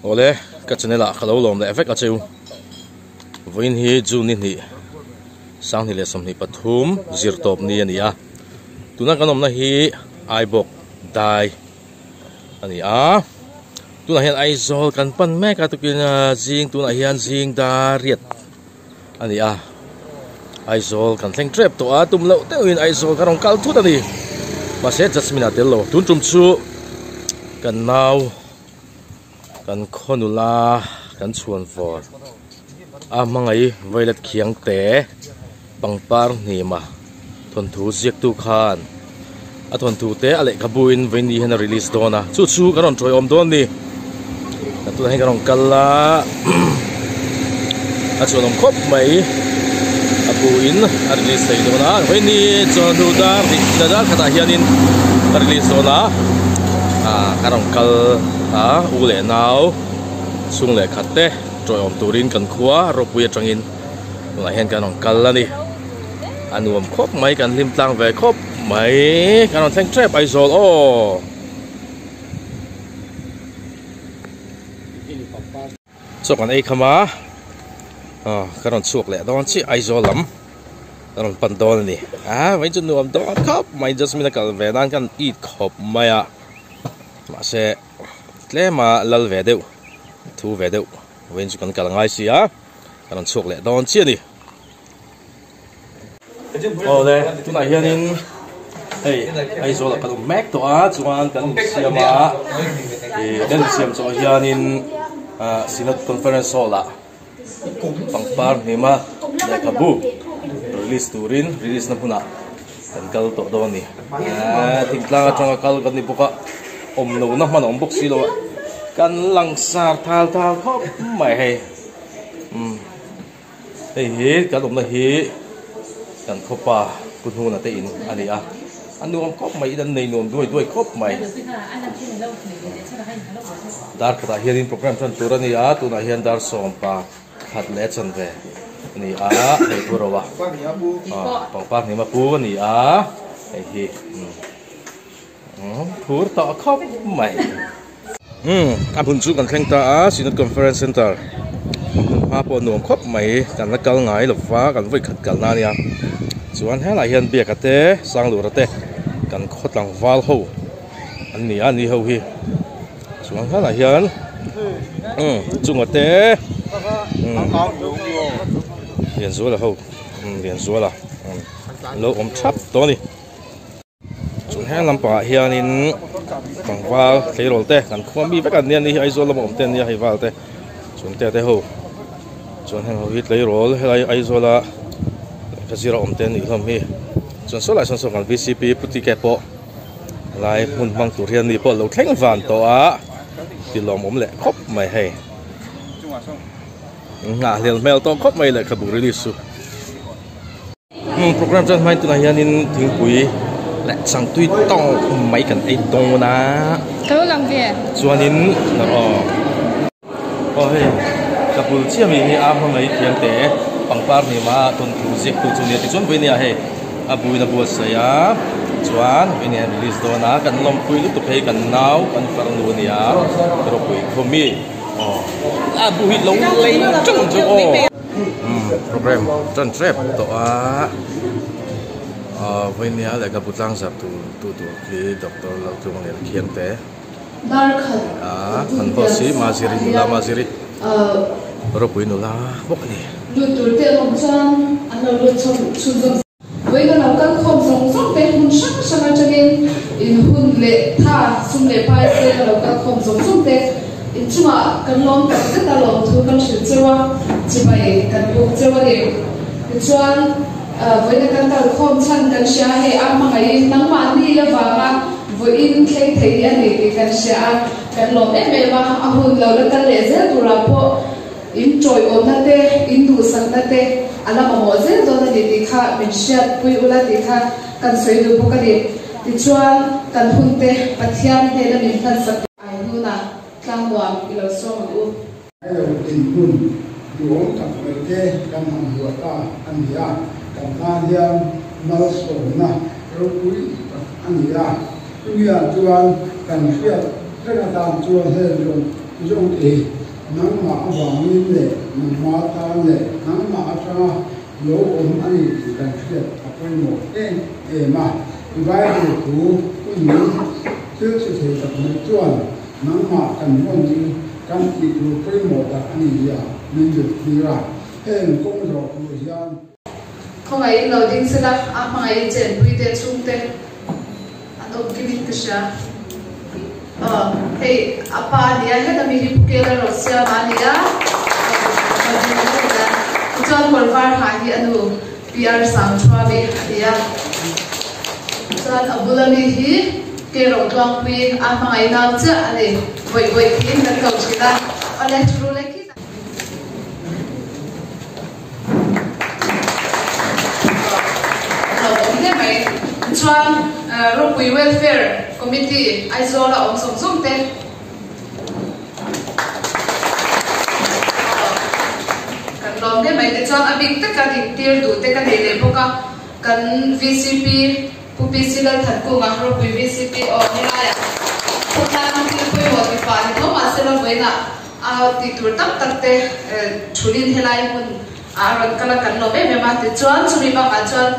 ole ka chanela khalo lom le effect acheu voin hi juni ni sang ni le som ni pathum zirtop ni ania tuna kanom na hi aibok dai ania tuna hian aizol kan pan me ka tukin jing tuna hian jing da riat ania aizol kan thleng trap to a tum lo teuin aizol karong kal thut ani ma se jasmina tello tun tum chu kan nau kan khonula kan chuan for a mangai violet khiang te pangpar ni ma thon thu ziak tu khan a thon thu te ale kabuin veni hena release dona chu chu karon troi om don ni tu hai karong kala a chuan om khop mai a buin a release sei dona veni chon thu da da khata hianin release dona karong kal ule nau sung le khatte troi om turin kan khua ropui atangin la hen kanong kal ani anuam khop mai kan lim tlang ve khop mai kanon thank trap aizol o so kan ei khama kanon chuak le don chi aizol lam kanon pandol ni mai chu nuam do khop mai jasmina kal ve dan kan eat khop maya ma se tlema lal ve deu thu ve deu wen chu kan kalangai sia kanon chuak le don chi ni ole tunai hianin hey aizol kan mek to a chuan kan siama den siam cho hianin sinat conference hola pangpar nima le kabu release turin release na puna kan kal to do ni tingtlang atang kal kan ni buka om no na man om buk silo kan langsar thal thal khop mai he hi kan om na hi kan khopa kunhu na te in ani anuam khop mai dan nei nom duai khop mai dar kata hianin program chan turani tu na hian dar som pa khat le chan ve ani hei purawa pangpak ni ma pu ani hi phur to khop mai apun chu kan thleng ta sinat conference center ha po nuam khop mai kan la kal ngai lova kan voi khat kal na nia chuan hela hian bia ka te sang lu ra te kan khotlang wal ho ani ho hi chuan hela hian chunga te lian zuala ho lian zuala lo om thap to ni chuan hela lampa hianin pangwal tleirol te kan khwami vekan nian ni aizol lam om ten ni hai wal te chuan te ho chuan heng ho hi tleirol helai aizola kazira om ten ni hlom hi chuan so lai son so kan VCP puti ke po lai mun mang tur hian ni po lo thleng van to ti lom om le khop mai he nga lel mel to khop mai le khabu release su program chan mai tu na hianin thingpui le sang tui tong mai kan ai tong na to lang ve chuanin na he kapul chiami hi mai thiang te pangpar ni ma ton thu zek tu chu ni ti chon voinia he abui na buat saya chuan voinia release do na kan lom pui lu tu phei kan nau kan farnu nia ro pui khomi abui lo lei chung chu program chan trap to voinia le ka putlang sap tu ki doctor lo tu ngi khian te dar khat kan ho si ma siri ro pui no la bok ni lu tur te long chan an lo chu dong với cái nào các không sống te hun sak sang changin in hun le tha sum le pai se lo ka không sống te in chuma kan lom ta ta lom thu kan shi chewa chi bai kan bu chewa de chuan với cái kan ta không chan kan sha he a ma ngai nang ma ni la wa ma với in khai thei ani ke kan sha kan lom me ma a hun lo la kan le ze tu ra po in troi on na te in du sang na te ala ma mo ze do na di kha min shat pui ula di kha kan soi du bu ka di ti chuan kan hun te pathian te la min kan sak ai nu na tlang wam ilo so u ai tin hun du ong tak me te kan han hu ta an ya kan na hian mal so na ro pui an ya tu ya chuan kan fiat 这个当做是种 dùng thì nắng mạ vàng lên lệ nắng mạ ta lệ nắng mạ ta lỗ ổn anh thì cần thiết phải quên một mà cái vai thì cũ cái những trước sự thể tập nói chuẩn nắng mạ cần mong gì cần chỉ cũ quên một là anh gì à nên được đi ra thêm công đồ của dân không ai lâu đến sẽ là à mà ai trên vui để chung thế anh ông kia biết cái gì hey apa dia hết là mình đi kêu là Russia mà dia John Colvar hai anh anu PR sang chua về dia John Abulani hi kêu rồi tuang pin à mà ai nào chứ anh vậy vậy thì nó cầu chỉ là anh ấy churu lấy cái John Rugby Welfare Committee ai zo là ông sống sống thế cần làm thế mấy cái John abik tất cả những tiêu đủ tất cả để lấy boka cần VCP PPC là thật của ngang Rugby VCP ở như này hôm nay mình đi quay một cái phần nó mà sẽ là với nè thì tuổi tắc tắc thế chủ liên hệ lại mình rồi cái là cần làm mấy mà thì John chúng mình bảo John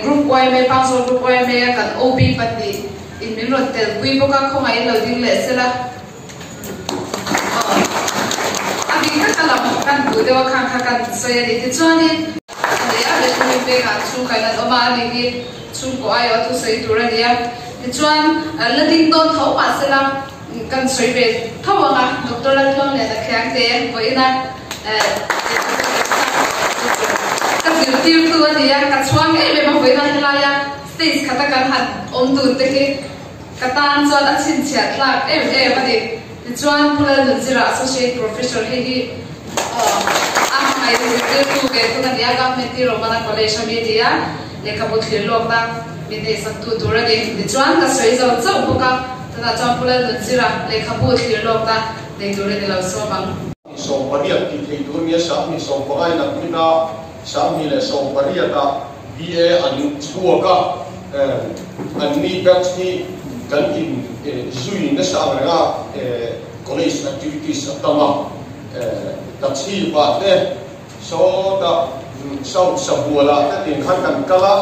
group Y mấy bao số group Y mấy cần OB bắt đi in mình rồi từ quy boka không ai lâu đi lệ sẽ là abi các làm cần đủ để vào khang khang soi đi thì cho nên để để chúng mình cả chung cái là mà đi chung của ai ở tu soi tu ra đi thì cho là tinh tôn thấu mà sẽ là cần soi về thấu mà doctor là thấu này là kháng thế với là cái điều tiêu tu thì cái chuang ấy về mà với là stage kata kan han om tu te ki katan chuan a chin chiat lak ani chuan pula nunzira associate professor hi a mai de tu ke tu kan ya government romana college media lekha bu thil lok ta mi ne sak tu tur ani chuan ka soi zo chau boka ta chuan pula nunzira lekha bu thil lok ta de tur ni lo so bang so pariat ki thei tu mi sa mi so pa ai na pina sa mi le so pariat ta BA an chuaka an ni batch ni kan in zui na sa nga college activities atama tachi ba te so ta so sabula ta tin khan kan kala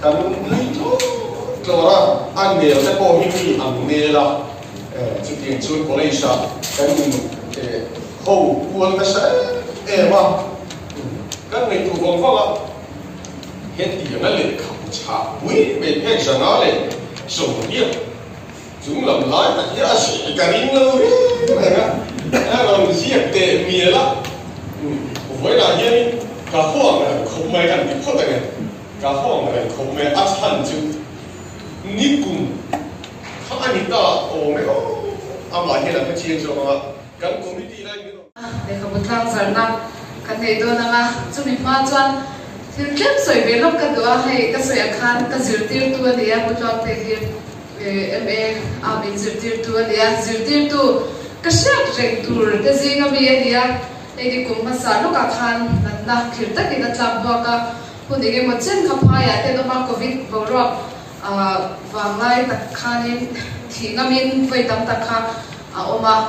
kan ni to tora an ne ta ko hi ni an ne la chu tin chu college kan ho kual na sa ma kan nei tu vong vong hiện tiền nó lên khẩu trả quý về cái giờ nó lên sổ điệp chúng làm lái là giá sĩ cả đi lâu này á làm giết tệ mía lắm với là như cả hoang này không mấy cần bị khó này cả hoang này không mấy ắt hẳn chứ ní cùng không ai nhìn ta mấy ông lại như là cái chuyện cho mà cần committee này để không một thang giờ năm cái này tôi là chúng mình hoa chuan thì kết sợi về lúc cái đó hay cái sợi khăn cái dữ tiêu tu thì em muốn chọn thì em mình dữ tiêu tu thì dữ tiêu tu cái sắc rèn tu cái gì cái gì thì đi cùng mà sao lúc cả khăn là kiểu tất cả các làm bao cả hôm nay cái một chân khắp hai thì nó mang covid vào rồi và ngay tất khăn thì nó mình phải tạm tất khăn mà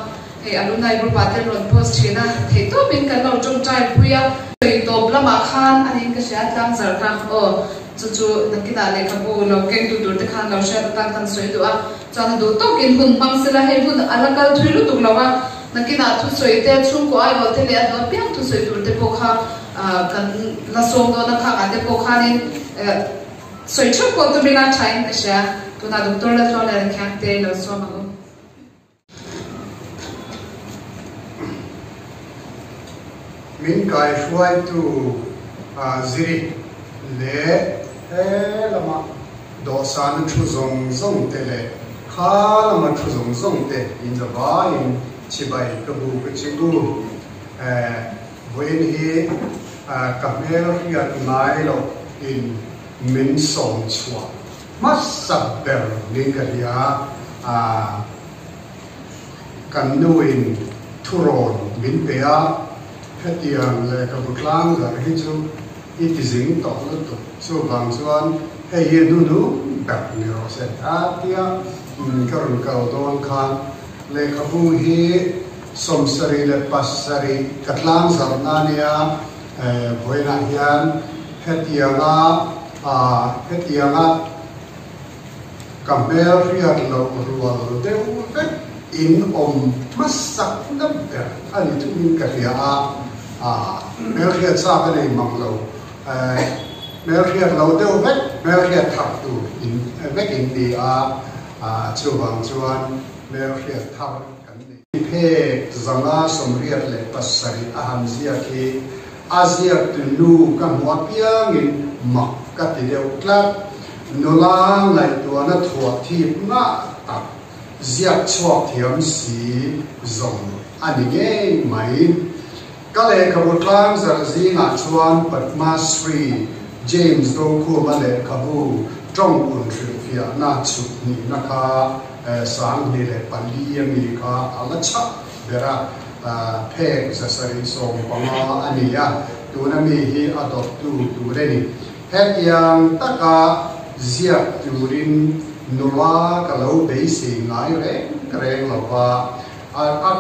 thì alumni group bạn tên luận post thì thì tôi mình cần làm trong trái bùi thì top lama khan anh cái sẽ tăng giờ tăng chú đặc biệt là lấy các bộ lâu kinh tu được khan lâu sẽ tăng tăng suy đó cho nên đồ tốt kinh hùng bằng sự là hay hùng anh cái thuê lúc tục lâu đặc biệt là thu suy thế chung của ai vào thế này đó biết thu suy được thế bộ khan cần là sống đó là khan thế bộ khan nên suy chút của tôi mình là trái cái sẽ tôi là doctor là cho nên khang thế là số mà mình cái xuôi tu ziri lệ lama độ san chu zong zong te lệ khá lama chu zong zong te in the ba in chi bai kabu cái chi bu when he kamel hiat mai lo in min song chua mas sab bel ni kalia kan nuin thuron min pea hết tiền là các bậc lang là cái chỗ ít dính tỏ nó tụ số bằng số hay hiện nu nu bạc nhiều sẽ ta tia cái rừng cầu đôn khan le khabu hi somsari le pasari katlang zarnania boina hian hetianga kamel riat lo rual deu vet in masak number ani tu min karia mel riat sa ka nei manglo mel riat lo deu vet mel riat thap tu in vek in di chuwang chuan mel riat thap kan ni phe zanga somriat le pasari aham zia ki azia tu nu kan wa piang in mak ka ti deu klap nulang lai tua na thua thip na tak ziak chuak thiam si zong ani nge mai ka le kabutlang zarzi nga chuan Padma Sri James do khu ma le kabu trong un fia na chu ni na kha sang ni le pali mi kha ala cha bera phek zasari song panga ania tu na mi hi adop tu re ni het yang taka zia turin nula kalau base ngai reng lawa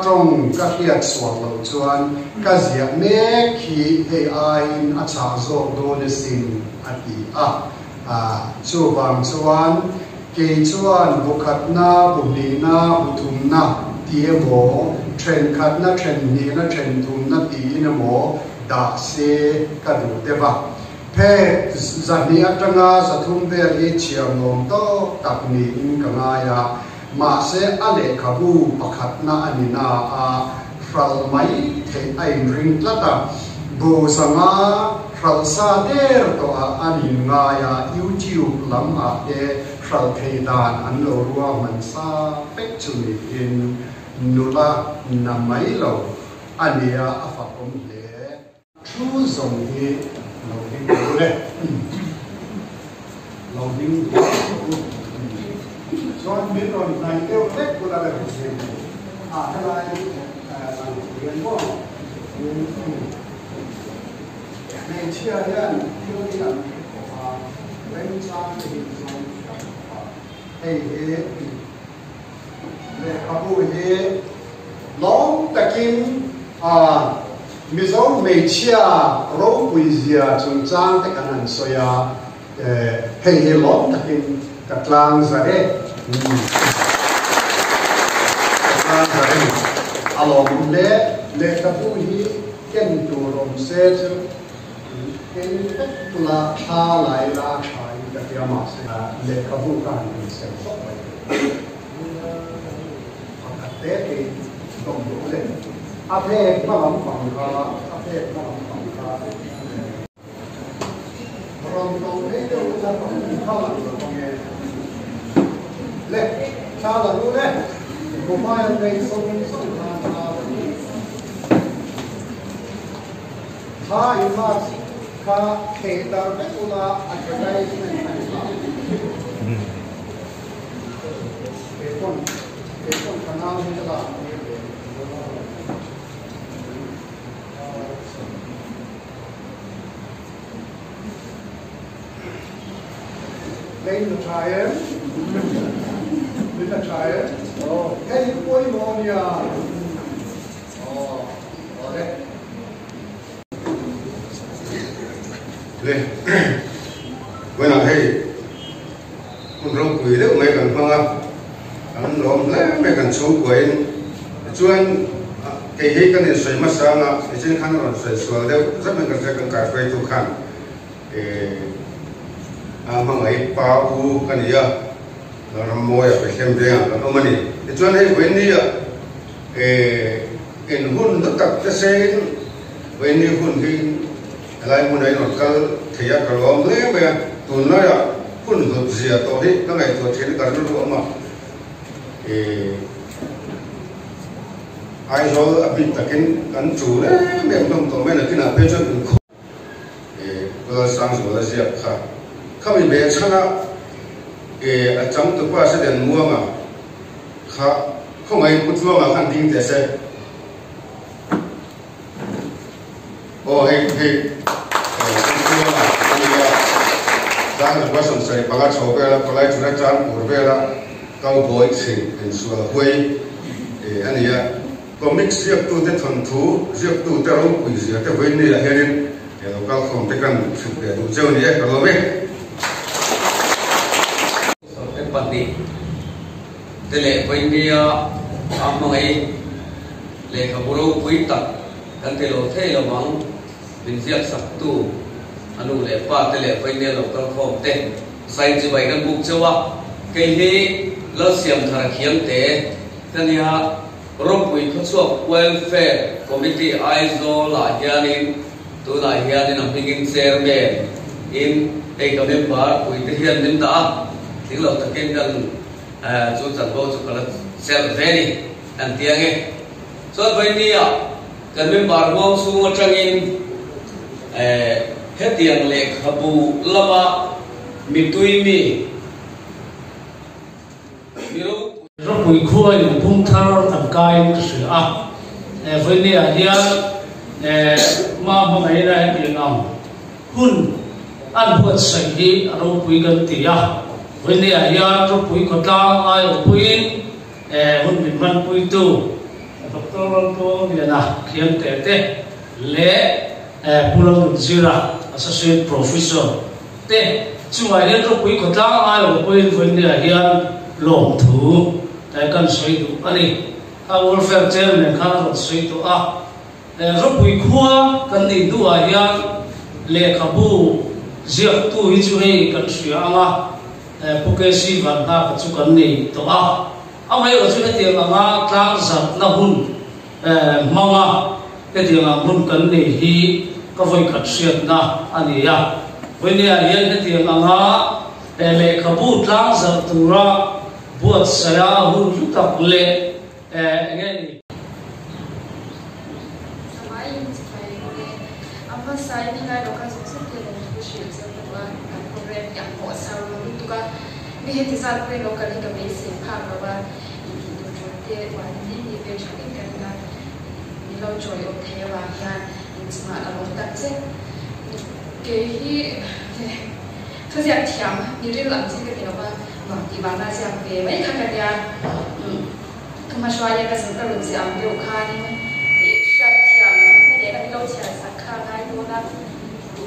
trong ka hiat swal lo chuan ka zia me khi ai a cha zo do ne sin ati chu bang chuan ke chuan bukhatna bumina buthumna tiemo tren khatna tren ni na tren thumna ti na mo da se ka du deva phe zani atanga zathum be li chiam nom to takni in kangaya ma se ale khabu pakhatna anina fral mai the ai ring tlata bo sanga fral sa der to ani ngaya YouTube lam e fral theidan an lo ruwa man sa pectuli in nula namai lo ania afakom le thu zong hi loading John Milton này kêu hết của là được gì hay là tiền có này chia ra kêu đi làm bên trong thì hay để các bộ hệ long đặc kim mi zo mei chia ro pui zia chung chang te kan an soya hei he lom takin katlang zare alom le kapu hi ken tu rom se chu ken pula tha lai la khai ka tia ma se le kapu kan ni se so mai te ke dom do le aphe palam pangka aphe palam pangka rom dong he de uta pangka la nge le cha la lu le ko mai an dei song na ha ima ka ke dar be ula advertisement Ekon kanal ni la Lên tire. Lên tire. Hey, boy, monia. Đấy. Lên. Bây giờ hey, con rồng quỷ đấy mấy cần không à? Anh lom lấy mấy cần xuống quỷ. Chuyên cái gì cái này xoay mất sang à? Cái trên khăn rồi xoay xoay đấy, rất mấy cần cà phê thu khăn. Mga ipapu kaniya ramoya pekemdea omani ituan hei wenia in hun tak tesen weni hun hin alai mun ai nokal thia kalom le be tunaya hun dot zia to hi kangai to thil karnu ro ma ai zo abit takin kan chu le me tom to me na kina pe chon ko ko sang zo la zia kha kami be chana acham tu pa se den muanga kha khongai putluanga khan ding te se o hei putluanga ania dan la question sai paga chobe la palai chura chan urbe la kau boy sing in suala hui anh ấy comic riêng tu thế thuần thú riêng tu tao quỷ riêng cái với này là hiện nay nó không thể cần chụp để đủ chơi này cả rồi cái bản đi thế lệ với đi âm ấy lệ cả bộ lâu quý tập cần thế lo mong mình riêng sắp tu anh lệ pa thế lệ với đi lo không thể sai chỉ vậy cần buộc cho cái gì lo xiêm thằng khiêm thế cái này rốt quý khất suộc welfare committee aizo là hianin tu là hianin am hingin chairman in ei ka member quý te hian nim ta tiếng lo ta ken kan chu chan bo chu kala sel veni an tiang e so vai ni a kan member mo su mo tangin he tiang le khabu lama mi tuimi rất vui khôi một phung thar tầm cai sự với nè hiền mà ngày nay tiếng ông hun ăn bữa sấy đi rất vui gần tía với nè hiền rất vui có ta ai ở vui hun mình văn vui tu doctor Ronto việt nam khiêm tệ tệ lệ pulang zira associate professor tệ chúng ai đến rất vui có ta ai ở vui với nè hiền lồng thủ tại cần suy đủ anh đi welfare chairman khá là suy đủ rất vui khoa cần đi đủ ai ya lệ kabu giặc tu hi chú hay cần suy pukesi văn ha cái chú cần đi to ông ấy ở chỗ này tiếng ta giặc na hun mong cái tiếng hun cần đi hi có voi cần suy na anh đi ya với này hiện cái tiếng lệ kabu ta giặc tu ra buat saya hun tak le nghe ni samai sampai ni apa saya ni kan lokal sukses dia untuk share semua program yang buat sahaja itu kan ni hati sahaja ni lokal ni kami sempat bawa ini tu dia wani ni dia cakap kan kan ni lau joy okey wah kan ini cuma lau tak cek kehi tu siap tiang ni dia langsung ke dia apa di mana siapa yang kan dia kemajuan yang kesempat lu siapa lu kan ini siapa yang dia kan lu siapa sakar kan itu nak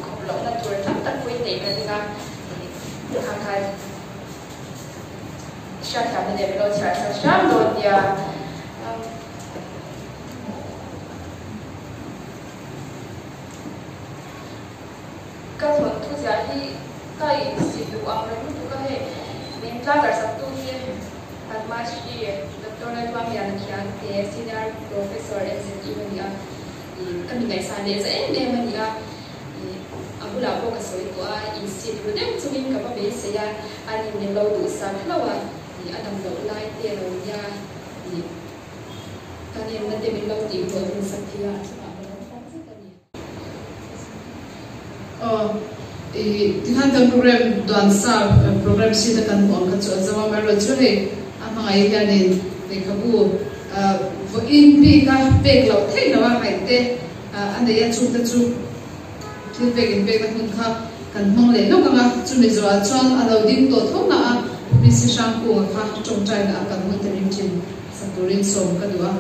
kalau nak jual tak kuih deh kan dia kan siapa yang dia lu siapa lu dia các thuần thu giá thì cái dịch vụ ông ấy cũng có thể nên ra cả sắp tu nhiên Admashri Dr. Najwa Miankian the senior professor at Zimia kan ngai sa le ze ne mania abu la ko ka soi to institute dem chumin ka ba be se ya ani ne lo du sa lawa ni adam lo lai te ro ya ni kan ne na te min lo ti ko ni sakya Dengan program dansa program sih tekan on kan so zaman baru curi apa ngai kan ni dekabu in bi ka pek lau thei na wa kai te ande ya chu ta chu thil pek in pek ta hun kha kan mong le no ka chu ni zo a chon alo ding to thong na bi si sang ku kha chong chai na kan hun te rim chin sa turin som ka duwa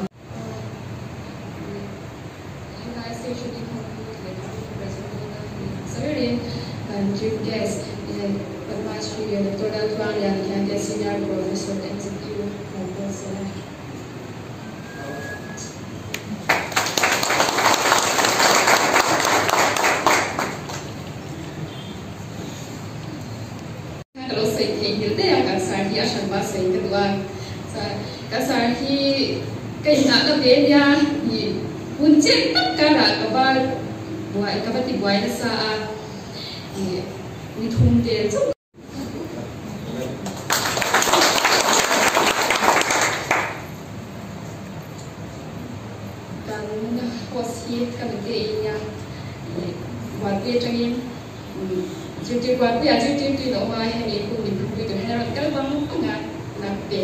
Chief guest Padmashri Dr. Najwa Miankian the senior professor at ZU Professor. Kalau saya tinggal deh yang kasar dia akan bahasa yang kedua. Kasar hi kena lebih dia puncat tak kara kabar buat kabar tibuai nasa ni thum te chu kan hosi kan te inya wa te changin ju wa te ju lo ma he ni ku ni ku te ha kan bang nga na pe